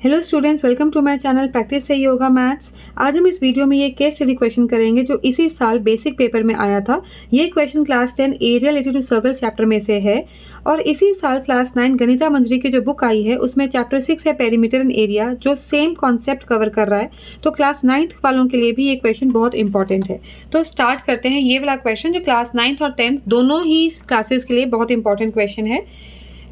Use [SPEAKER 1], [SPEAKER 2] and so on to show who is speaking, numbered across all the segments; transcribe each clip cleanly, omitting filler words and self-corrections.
[SPEAKER 1] Hello students, welcome to my channel practice से yoga maths. आज हम इस वीडियो में ये केस स्टडी क्वेश्चन करेंगे जो इसी साल बेसिक पेपर में आया था। ये question class 10 area related to circle chapter में से है और इसी साल क्लास 9 गणिता मंजरी की जो बुक आई है उसमें चैप्टर 6 है पेरीमीटर एंड एरिया, जो सेम कॉन्सेप्ट कवर कर रहा है। तो क्लास 9th वालों के लिए भी ये क्वेश्चन बहुत इंपॉर्टेंट है। तो स्टार्ट करते हैं ये वाला क्वेश्चन जो क्लास 9th और 10th दोनों ही क्लासेस के लिए बहुत इंपॉर्टेंट क्वेश्चन है।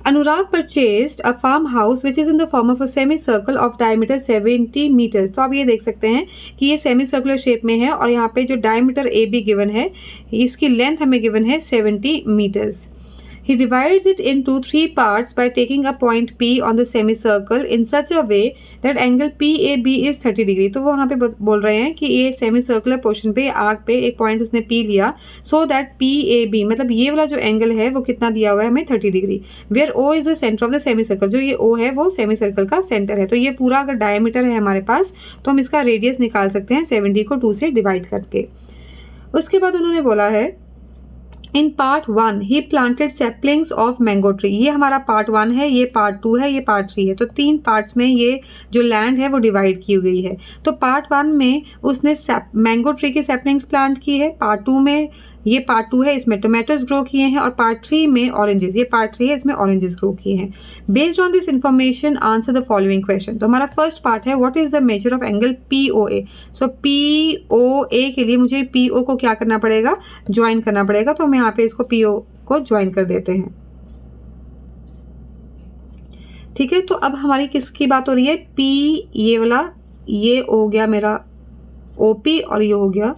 [SPEAKER 1] Anurag purchased a farm house which is in the form of a semi circle of diameter 70 meters. तो आप ये देख सकते हैं कि ये सेमी सर्कुलर शेप में है और यहाँ पे जो डायमीटर ए बी गिवन है, इसकी लेंथ हमें गिवन है 70 metres. He divides it into 3 parts by taking a point P on the semicircle in such a way that angle PAB is 30 degree. तो वो वहाँ पे बोल रहे हैं कि ये सेमी सर्कुलर पोर्शन पे आर्क पे एक पॉइंट उसने P लिया सो दैट PAB मतलब ये वाला जो एंगल है वो कितना दिया हुआ है हमें 30 degree. Where O is the centre of the semicircle, जो ये O है वो सेमी सर्कल का सेंटर है। तो ये पूरा अगर डायमीटर है हमारे पास तो हम इसका रेडियस निकाल सकते हैं 70 को 2 से डिवाइड करके। उसके बाद उन्होंने बोला है in part 1 he planted saplings of mango tree. ये हमारा पार्ट 1 है, ये पार्ट 2 है, ये पार्ट 3 है। तो 3 पार्ट्स में ये जो लैंड है वो डिवाइड की गई है। तो पार्ट 1 में उसने मैंगो ट्री की सेपलिंग्स प्लांट की है। पार्ट 2 में ये पार्ट 2 है, इसमें टोमेटोज ग्रो किए हैं और पार्ट 3 में ऑरेंजेस, ये पार्ट 3 है, इसमें ऑरेंजेस ग्रो किए हैं। Based on this information answer the following question. तो हमारा फर्स्ट पार्ट है what is the measure of angle POA। So POA के लिए मुझे PO को क्या करना पड़ेगा, ज्वाइन करना पड़ेगा। तो हम यहाँ पे इसको PO को ज्वाइन कर देते हैं। ठीक है, तो अब हमारी किसकी बात हो रही है, P ये वाला, ये हो गया मेरा OP और ये हो गया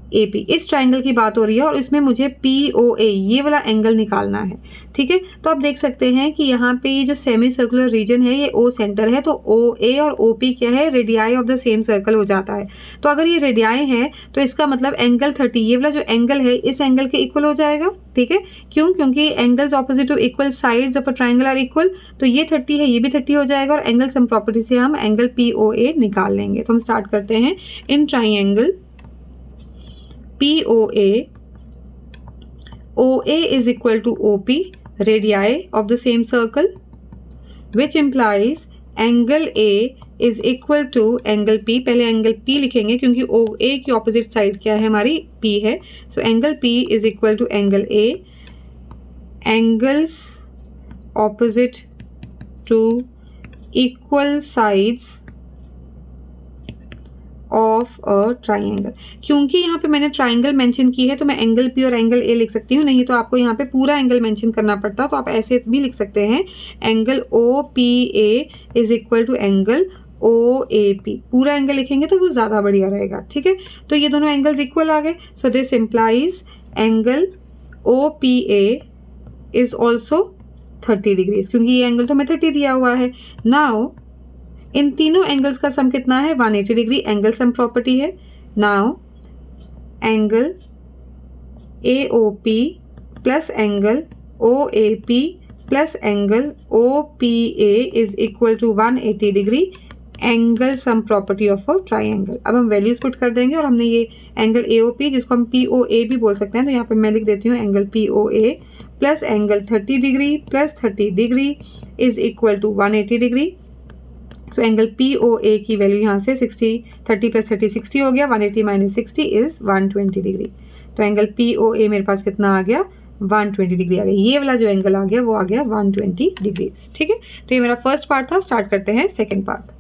[SPEAKER 1] AP। इस ट्राइंगल की बात हो रही है और इसमें मुझे POA ये वाला एंगल निकालना है। ठीक है, तो आप देख सकते हैं कि यहाँ पे ये जो सेमी सर्कुलर रीजन है ये O सेंटर है, तो OA और OP क्या है, radii of the same circle हो जाता है। तो अगर ये रेडियाई है तो इसका मतलब एंगल 30 ये वाला जो एंगल है इस एंगल के इक्वल हो जाएगा। ठीक है, क्यों, क्योंकि angles opposite to equal sides of a triangle are equal. तो ये 30 है, ये भी 30 हो जाएगा और एंगल सम प्रॉपर्टी से हम एंगल POA निकाल लेंगे। तो हम स्टार्ट करते हैं। In triangle POA, OA is equal to OP, radii of the same circle, which implies angle A is equal to angle P। पहले एंगल P लिखेंगे क्योंकि OA की ऑपोजिट साइड क्या है, हमारी P है। So angle P is equal to angle A, angles opposite to equal sides of a triangle. क्योंकि यहाँ पे मैंने ट्राइंगल मेंशन की है तो मैं एंगल P और एंगल A लिख सकती हूँ, नहीं तो आपको यहाँ पे पूरा एंगल मेंशन करना पड़ता, तो आप ऐसे भी लिख सकते हैं angle OPA is equal to angle OAP। पूरा एंगल लिखेंगे तो वो ज़्यादा बढ़िया रहेगा। ठीक है, तो ये दोनों एंगल्स इक्वल आ गए। So this implies angle OPA is also 30 degrees, क्योंकि ये एंगल तो हमें 30 दिया हुआ है। नाउ इन तीनों एंगल्स का सम कितना है, 180 डिग्री। एंगल सम प्रॉपर्टी है। Now angle AOP plus angle OAP plus angle OPA is equal to 180 degree, angle sum property of a triangle. अब हम वैल्यूज पुट कर देंगे और हमने ये एंगल AOP जिसको हम POA भी बोल सकते हैं, तो यहाँ पे मैं लिख देती हूँ angle POA plus angle 30 degree plus 30 degree is equal to 180 degree. So angle POA की वैल्यू यहाँ से 30 प्लस 30 60 हो गया, 180 माइनस 60 इज 120 डिग्री। तो एंगल POA मेरे पास कितना आ गया, 120 डिग्री आ गया। ये वाला जो एंगल आ गया वो आ गया 120 डिग्री। ठीक है, तो ये मेरा फर्स्ट पार्ट था। स्टार्ट करते हैं सेकेंड पार्ट।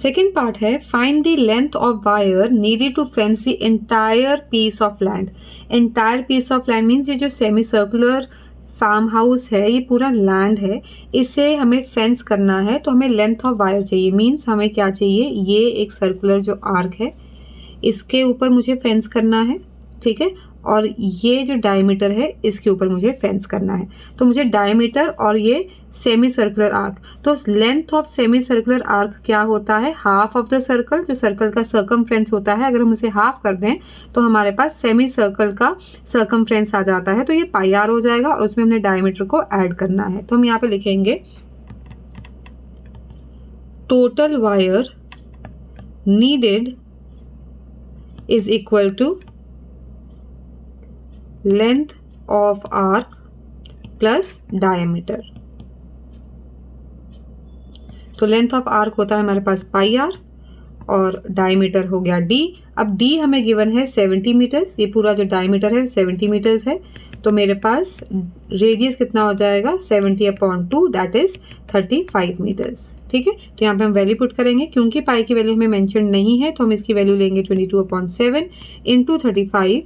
[SPEAKER 1] सेकेंड पार्ट है find the length of wire needed to fence the entire piece of land. Entire piece of land means ये जो सेमी सर्कुलर फार्म हाउस है ये पूरा लैंड है, इसे हमें फेंस करना है तो हमें लेंथ ऑफ वायर चाहिए। मीन्स हमें क्या चाहिए, ये एक सर्कुलर जो आर्क है इसके ऊपर मुझे फेंस करना है। ठीक है, और ये जो डायमीटर है इसके ऊपर मुझे फेंस करना है। तो मुझे डायमीटर और ये सेमी सर्कुलर आर्क, तो length of semi circular arc क्या होता है, हाफ ऑफ द सर्कल। जो सर्कल का सर्कमफ्रेंस होता है अगर हम उसे हाफ कर दें तो हमारे पास सेमी सर्कल का सर्कमफ्रेंस आ जाता है, तो ये पाई आर हो जाएगा और उसमें हमने डायमीटर को ऐड करना है। तो हम यहाँ पे लिखेंगे total wire needed is equal to length of arc plus diameter. तो लेंथ ऑफ आर्क होता है हमारे पास पाई आर और डायमीटर हो गया d। अब d हमें गिवन है 70 मीटर्स, ये पूरा जो डायमीटर है 70 मीटर्स है, तो मेरे पास रेडियस कितना हो जाएगा 70/2 दैट इज 35 मीटर्स। ठीक है, तो यहाँ पे हम वैल्यू पुट करेंगे, क्योंकि पाई की वैल्यू हमें मेंशन नहीं है तो हम इसकी वैल्यू लेंगे 22/7 इंटू 35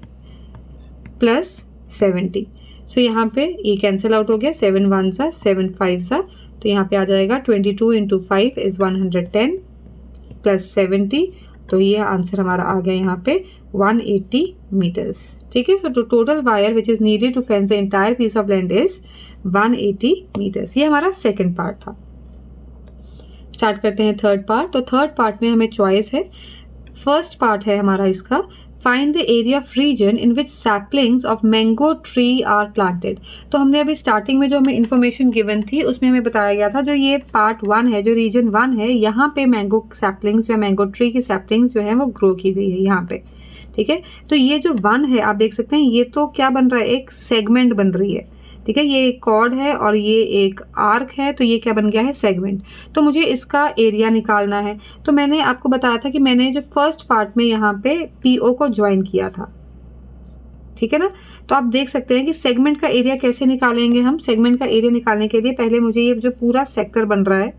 [SPEAKER 1] प्लस 70। सो यहाँ पे ये कैंसिल आउट हो गया, 7 1 सा 7 5 सा, तो यहाँ पे आ जाएगा 22 इंटू 5 इज 110 प्लस 70, तो ये आंसर हमारा आ गया यहाँ पे 180 मीटर्स। ठीक है, so total wire which is needed to fence the entire piece of land is 180 metres. ये हमारा सेकंड पार्ट था। स्टार्ट करते हैं थर्ड पार्ट। तो थर्ड पार्ट में हमें चॉइस है। फर्स्ट पार्ट है हमारा इसका, find the area of region in which saplings of mango tree are planted. तो हमने अभी स्टार्टिंग में जो हमें इन्फॉर्मेशन गिवन थी उसमें हमें बताया गया था जो ये पार्ट 1 है, जो रीजन 1 है, यहाँ पे मैंगो सैपलिंग्स या मैंगो ट्री की सैपलिंग्स जो है वो ग्रो की गई है यहाँ पे। ठीक है, तो ये जो 1 है आप देख सकते हैं, ये तो क्या बन रहा है, एक सेगमेंट बन रही है। ठीक है, ये एक कॉर्ड है और ये एक आर्क है, तो ये क्या बन गया है, सेगमेंट। तो मुझे इसका एरिया निकालना है। तो मैंने आपको बताया था कि मैंने जो फर्स्ट पार्ट में यहाँ पे पीओ को ज्वाइन किया था। ठीक है ना, तो आप देख सकते हैं कि सेगमेंट का एरिया कैसे निकालेंगे हम। सेगमेंट का एरिया निकालने के लिए पहले मुझे ये जो पूरा सेक्टर बन रहा है,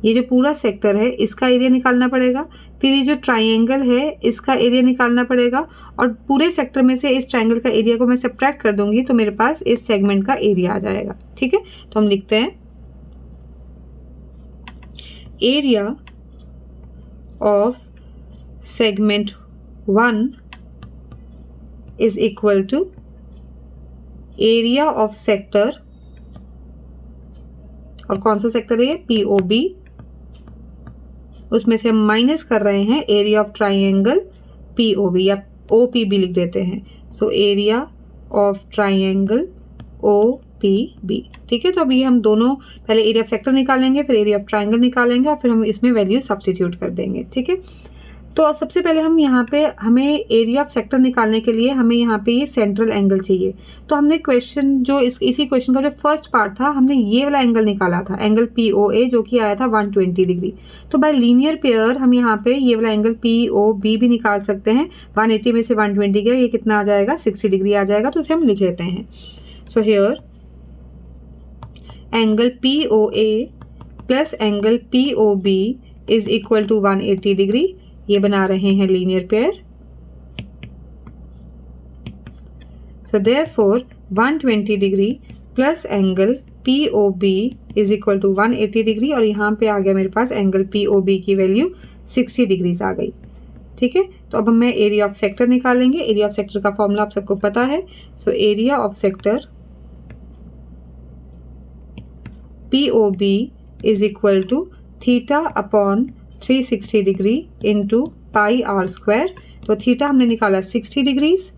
[SPEAKER 1] ये जो पूरा सेक्टर है इसका एरिया निकालना पड़ेगा, फिर ये जो ट्राइंगल है इसका एरिया निकालना पड़ेगा, और पूरे सेक्टर में से इस ट्राइंगल का एरिया को मैं सब्ट्रैक्ट कर दूंगी तो मेरे पास इस सेगमेंट का एरिया आ जाएगा। ठीक है, तो हम लिखते हैं area of segment 1 is equal to area of sector, और कौन सा सेक्टर है ये, पीओबी, उसमें से हम माइनस कर रहे हैं एरिया ऑफ ट्राइंगल पीओबी, या ओपीबी लिख देते हैं। सो एरिया ऑफ ट्राइंगल ओपीबी। ठीक है, तो अभी हम दोनों पहले एरिया ऑफ सेक्टर निकालेंगे, फिर एरिया ऑफ ट्राइंगल निकालेंगे, और फिर हम इसमें वैल्यू सब्स्टिट्यूट कर देंगे। ठीक है, तो सबसे पहले हम यहाँ पे हमें एरिया ऑफ सेक्टर निकालने के लिए हमें यहाँ पे ये सेंट्रल एंगल चाहिए। तो हमने क्वेश्चन जो इसी क्वेश्चन का जो फर्स्ट पार्ट था, हमने ये वाला एंगल निकाला था, एंगल POA, जो कि आया था 120 डिग्री। तो बाय लीनियर पेयर हम यहाँ पे ये वाला एंगल POB भी निकाल सकते हैं। 180 में से 120 गया, ये कितना आ जाएगा, 60 डिग्री आ जाएगा, तो उसे हम लिख लेते हैं। So here angle POA plus angle POB is equal to 180 degree. ये बना रहे हैं linear pair. So therefore 120 degree plus angle POB is equal to 180 degree, और यहाँ पे आ गया मेरे पास एंगल POB की वैल्यू 60 डिग्रीज आ गई। ठीक है, तो अब हम एरिया ऑफ सेक्टर निकालेंगे। एरिया ऑफ सेक्टर का फॉर्मूला आप सबको पता है। So area of sector POB is equal to theta upon 360 degree into pi r square. तो थीटा हमने निकाला 60 डिग्रीज,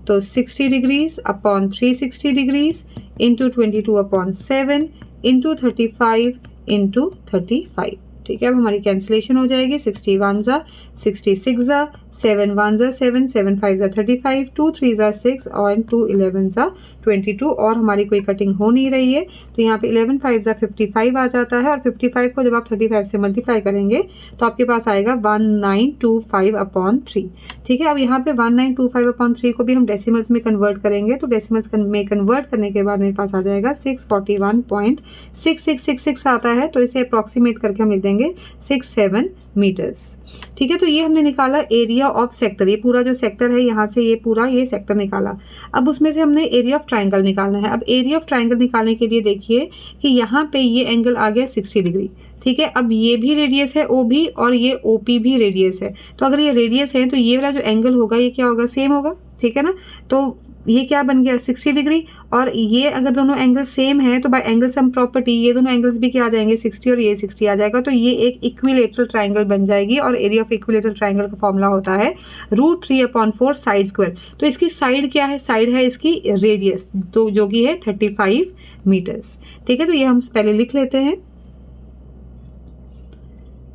[SPEAKER 1] तो 60 degrees upon 360 degrees into 22/7 into 35 into 35। ठीक है, अब हमारी कैंसिलेशन हो जाएगी। 61 ज़ा 66 ज़ा 7 1 ज़ा 7 7 5 ज़ा 35 2 3 ज़ा 6 और 2 11 ज़ा 22, और हमारी कोई कटिंग हो नहीं रही है, तो यहाँ पे 11 5 ज़ा 55 आ जाता है, और 55 को जब आप 35 से मल्टीप्लाई करेंगे तो आपके पास आएगा 1925/3। ठीक है, अब यहाँ पे 1925/3 को भी हम डेसिमल्स में कन्वर्ट करेंगे, तो डेसिमल्स में कन्वर्ट करने के बाद मेरे पास आ जाएगा 641.6666 आता है, तो इसे अप्रॉक्सीमेट करके हम लिख देंगे 67 मीटर्स। ठीक है, तो ये हमने निकाला एरिया ऑफ सेक्टर। ये पूरा जो सेक्टर है यहाँ से ये पूरा ये सेक्टर निकाला। अब उसमें से हमने एरिया ऑफ ट्राइंगल निकालना है। अब एरिया ऑफ ट्राइंगल निकालने के लिए देखिए कि यहाँ पे ये एंगल आ गया 60 डिग्री। ठीक है, अब ये भी रेडियस है OB और ये OP भी रेडियस है, तो अगर ये रेडियस है तो ये वाला जो एंगल होगा ये क्या होगा, सेम होगा। ठीक है ना, तो ये क्या बन गया 60 डिग्री, और ये अगर दोनों एंगल सेम है तो बाय एंगल सम प्रॉपर्टी ये दोनों एंगल्स भी क्या आ जाएंगे, 60 और ये 60 आ जाएगा, तो ये एक इक्विलेटरल ट्राइंगल बन जाएगी। और एरिया ऑफ इक्विलेटरल ट्राइंगल का फॉर्मूला होता है √3/4 साइड स्क्वायर। तो इसकी साइड क्या है, साइड है इसकी रेडियस, तो जो कि है 35 मीटर्स। ठीक है, तो ये हम पहले लिख लेते हैं।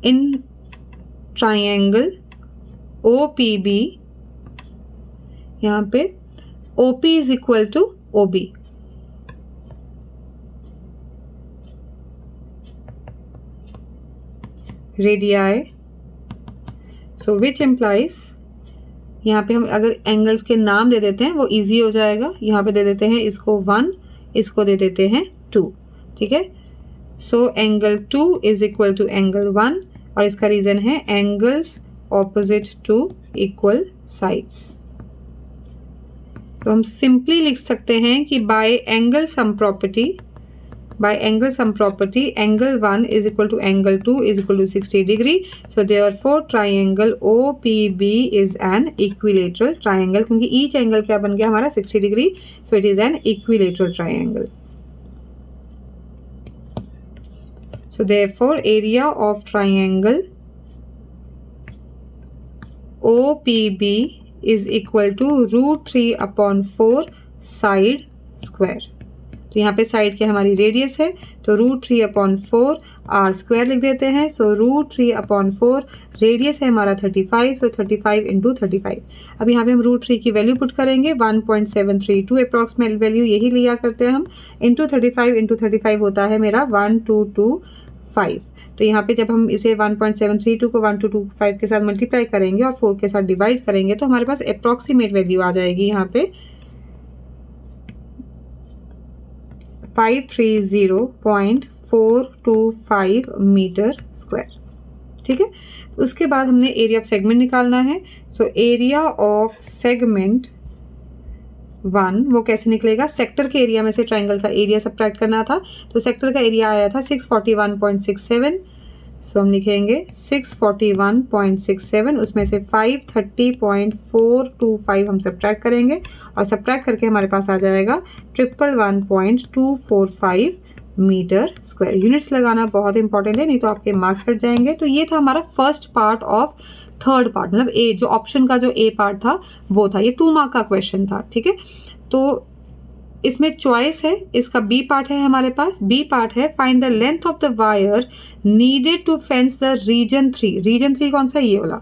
[SPEAKER 1] इन ट्राइंगल OPB, यहाँ पे OP is equal to OB, radii, so which implies, यहाँ पे हम अगर एंगल्स के नाम दे देते हैं वो इजी हो जाएगा। यहाँ पे दे देते हैं इसको 1, इसको दे देते हैं 2, ठीक है। So angle 2 is equal to angle 1 और इसका रीजन है angles opposite to equal sides. तो हम सिंपली लिख सकते हैं कि by angle sum property, angle 1 is equal to angle 2 is equal to 60 degree. So therefore triangle OPB is an equilateral triangle, क्योंकि each angle क्या बन गया हमारा 60 degree, so it is an equilateral triangle. So therefore area of triangle OPB is equal to √3/4 side square. तो यहाँ पे side की हमारी रेडियस है तो √3/4 आर स्क्वायर लिख देते हैं। सो √3/4 रेडियस है हमारा 35, सो 35 × 35। अब यहाँ पे हम √3 की वैल्यू पुट करेंगे 1.732 अप्रॉक्सीमेट वैल्यू यही लिया करते हैं हम, इंटू 35 होता है मेरा 1225। तो यहाँ पे जब हम इसे 1.732 को 1225 के साथ मल्टीप्लाई करेंगे और 4 के साथ डिवाइड करेंगे तो हमारे पास अप्रॉक्सीमेट वैल्यू आ जाएगी यहाँ पे 530.425 मीटर स्क्वायर, ठीक है। तो उसके बाद हमने एरिया ऑफ सेगमेंट निकालना है। सो एरिया ऑफ सेगमेंट 1 वो कैसे निकलेगा, सेक्टर के एरिया में से ट्राइंगल का एरिया सब्ट्रैक्ट करना था। तो सेक्टर का एरिया आया था 641.67, सो हम लिखेंगे 641.67, उसमें से 530.425 हम सब्ट्रैक्ट करेंगे और सब्ट्रैक्ट करके हमारे पास आ जाएगा 111.245 मीटर स्क्वायर। यूनिट्स लगाना बहुत इंपॉर्टेंट है, नहीं तो आपके मार्क्स कट जाएंगे। तो ये था हमारा first part of third part, मतलब ए जो ऑप्शन का जो ए पार्ट था वो था, ये 2 मार्क का क्वेश्चन था, ठीक है। तो इसमें चॉइस है, इसका बी पार्ट है हमारे पास। बी पार्ट है find the length of the wire needed to fence the region 3। Region 3 कौन सा, ये वाला,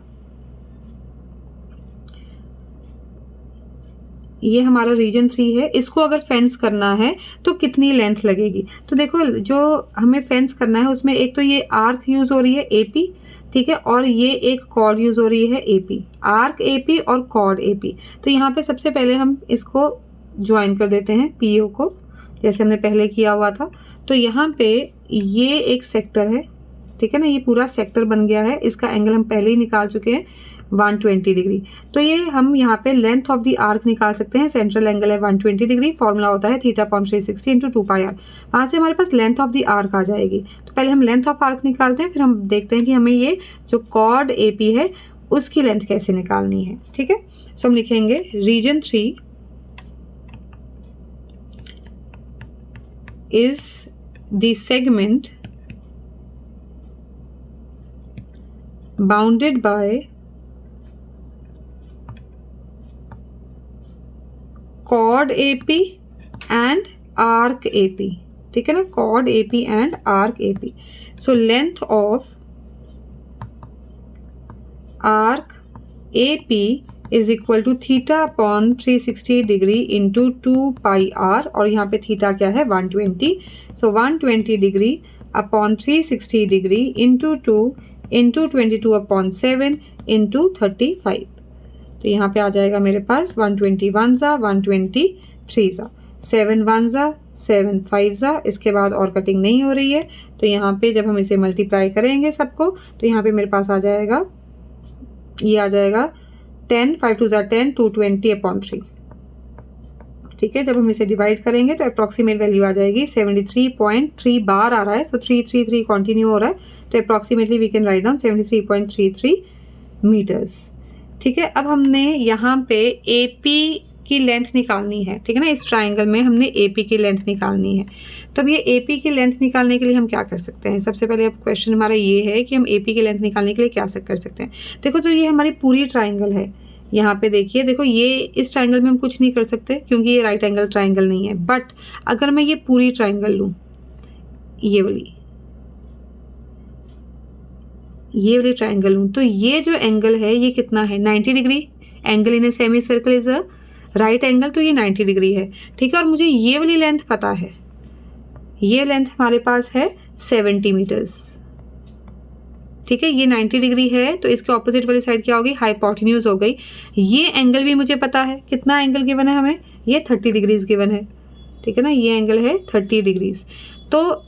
[SPEAKER 1] ये हमारा रीजन 3 है। इसको अगर फेंस करना है तो कितनी लेंथ लगेगी। तो देखो जो हमें फेंस करना है उसमें एक तो ये आर्क यूज हो रही है AP, ठीक है, और ये एक कॉर्ड यूज हो रही है AP, आर्क AP और कॉर्ड AP। तो यहाँ पे सबसे पहले हम इसको ज्वाइन कर देते हैं PO को, जैसे हमने पहले किया हुआ था। तो यहाँ पे ये एक सेक्टर है, ठीक है ना, ये पूरा सेक्टर बन गया है। इसका एंगल हम पहले ही निकाल चुके हैं 120 डिग्री। तो ये हम यहाँ पे लेंथ ऑफ द आर्क निकाल सकते हैं। सेंट्रल एंगल है 120 डिग्री, फॉर्मूला होता है θ/360 × 2πr। वहाँ से हमारे पास लेंथ ऑफ द आर्क आ जाएगी। तो पहले हम लेंथ ऑफ आर्क निकालते हैं, फिर हम देखते हैं कि हमें ये जो कॉर्ड AP है उसकी लेंथ कैसे निकालनी है, ठीक है। सो हम लिखेंगे reason 3 is the segment bounded by chord AP and arc AP, ठीक है ना, chord AP and arc AP. So length of arc AP is equal to θ/360 degree into 2πr, और यहाँ पे थीटा क्या है 120। So 120 degree upon 360 degree into 2 into 22/7 into 35। तो यहाँ पे आ जाएगा मेरे पास 121 ज़ा 123 ज़ा 7 1 ज़ा 7 5 ज़ा। इसके बाद और कटिंग नहीं हो रही है, तो यहाँ पे जब हम इसे मल्टीप्लाई करेंगे सबको तो यहाँ पे मेरे पास आ जाएगा, ये आ जाएगा 10 5 2 ज़ा 10 220/3, ठीक है। जब हम इसे डिवाइड करेंगे तो अप्रॉक्सीमेट वैल्यू आ जाएगी 73.3 बार आ रहा है। सो 333 कंटिन्यू हो रहा है, तो approximately we can write down 73.33 metres, ठीक है। अब हमने यहाँ पे AP की लेंथ निकालनी है, ठीक है ना, इस ट्राइंगल में हमने AP की लेंथ निकालनी है। तो अब ये AP की लेंथ निकालने के लिए हम क्या कर सकते हैं, सबसे पहले अब क्वेश्चन हमारा ये है कि हम AP की लेंथ निकालने के लिए क्या कर सकते हैं। देखो तो ये हमारी पूरी ट्राइंगल है, यहाँ पे देखिए, देखो ये इस ट्राइंगल में हम कुछ नहीं कर सकते क्योंकि ये राइट एंगल ट्राइंगल नहीं है। बट अगर मैं ये पूरी ट्राइंगल लूँ, ये वाली ट्राइंगल लूँ, तो ये जो एंगल है ये कितना है 90 degree. Angle in a semi circle is a right angle, तो ये 90 डिग्री है, ठीक है। और मुझे ये वाली लेंथ पता है, ये लेंथ हमारे पास है 70 मीटर्स, ठीक है, ये 90 डिग्री है तो इसके ऑपोजिट वाली साइड क्या होगी, हाइपोटेन्यूज हो गई। ये एंगल भी मुझे पता है, कितना एंगल गिवन है हमें, ये 30 डिग्रीज गिवन है, ठीक है ना, ये एंगल है 30 डिग्रीज। तो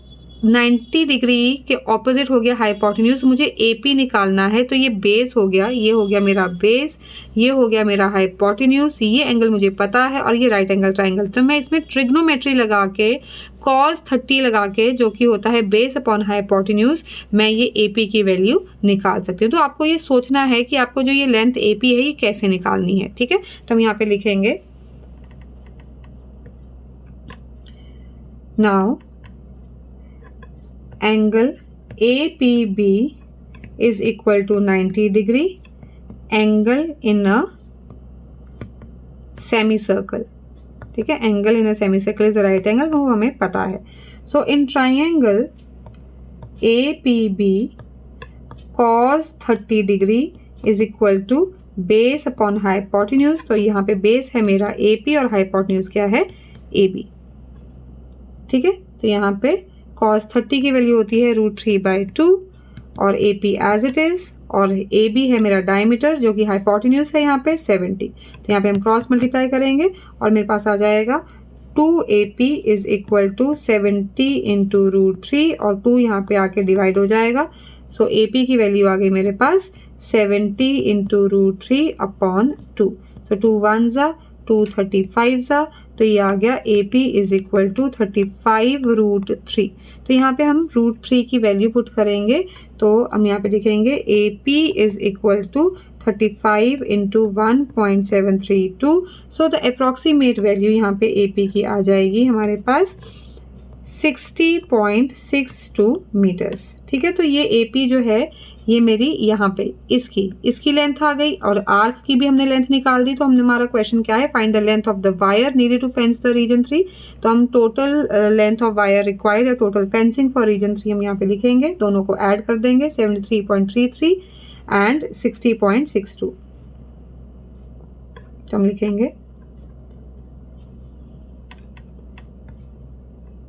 [SPEAKER 1] 90 डिग्री के ऑपोजिट हो गया हाइपोटेन्यूज, मुझे AP निकालना है, तो ये बेस हो गया, ये हो गया मेरा बेस, ये हो गया मेरा हाइपोटेन्यूज, ये एंगल मुझे पता है और ये राइट एंगल ट्राइंगल। तो मैं इसमें ट्रिग्नोमेट्री लगा के cos 30 लगा के, जो कि होता है बेस अपॉन हाइपोटेन्यूज, मैं ये AP की वैल्यू निकाल सकती हूँ। तो आपको ये सोचना है कि आपको जो ये लेंथ AP है ये कैसे निकालनी है, ठीक है। तो हम यहाँ पे लिखेंगे now angle APB is equal to 90 degree, angle in a semicircle, ठीक है, angle in a semicircle is a right angle, वो हमें पता है। So in triangle APB cos 30 degree is equal to base upon hypotenuse, तो यहाँ पे base है मेरा AP और हाइपोटेन्यूज क्या है, AB, ठीक है। तो यहाँ पे cos 30 की वैल्यू होती है √3/2 और AP एज इट इज, और AB है मेरा डायमीटर जो कि हाइपोटेन्यूज है यहाँ पे 70। तो यहाँ पे हम क्रॉस मल्टीप्लाई करेंगे और मेरे पास आ जाएगा 2AP is equal to 70 into √3 और 2 यहाँ पे आके डिवाइड हो जाएगा। सो AP की वैल्यू आ गई मेरे पास 70 इंटू √3 अपॉन 2। सो 2 1 ज़ा 2 35 ज़ा, तो ये आ गया AP इज इक्वल टू 35 √3। तो यहाँ पे हम √3 की वैल्यू पुट करेंगे, तो हम यहाँ पे लिखेंगे AP is equal to 35 into 1.732। So the approximate value यहाँ पे AP की आ जाएगी हमारे पास 60.62 मीटर्स, ठीक है। तो ये AP जो है ये मेरी यहाँ पे इसकी लेंथ आ गई और आर्क की भी हमने लेंथ निकाल दी। तो हमने हमारा क्वेश्चन क्या है, find the length of the wire needed to fence the region 3। तो हम total length of wire required या टोटल फेंसिंग फॉर रीजन 3 हम यहाँ पे लिखेंगे, दोनों को ऐड कर देंगे 73.33 एंड 60.62। तो हम लिखेंगे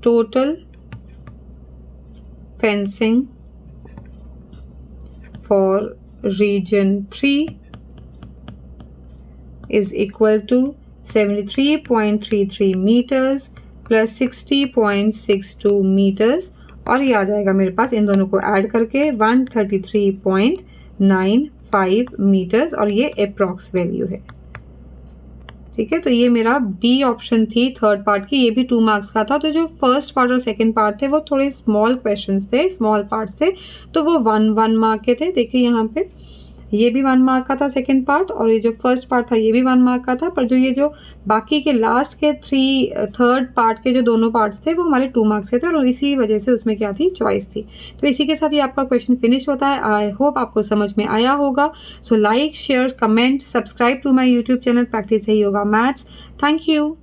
[SPEAKER 1] total fencing for region 3 is equal to 73.33 meters plus 60.62 meters, और ये आ जाएगा मेरे पास इन दोनों को ऐड करके 133.95 मीटर्स, और ये अप्रॉक्स वैल्यू है, ठीक है। तो ये मेरा B ऑप्शन थी थर्ड पार्ट की, ये भी 2 मार्क्स का था। तो जो फर्स्ट पार्ट और सेकंड पार्ट थे वो थोड़े स्मॉल क्वेश्चंस थे, स्मॉल पार्ट्स थे, तो वो 1 मार्क के थे। देखिए यहाँ पे ये भी 1 मार्क का था सेकंड पार्ट, और ये जो फर्स्ट पार्ट था ये भी 1 मार्क का था। पर जो ये जो बाकी के लास्ट के थर्ड पार्ट के जो दोनों पार्ट्स थे वो हमारे 2 मार्क्स के थे, और इसी वजह से उसमें क्या थी, चॉइस थी। तो इसी के साथ ही आपका क्वेश्चन फिनिश होता है। आई होप आपको समझ में आया होगा। So like, share, comment, subscribe to my YouTube channel practice सही होगा मैथ्स। Thank you.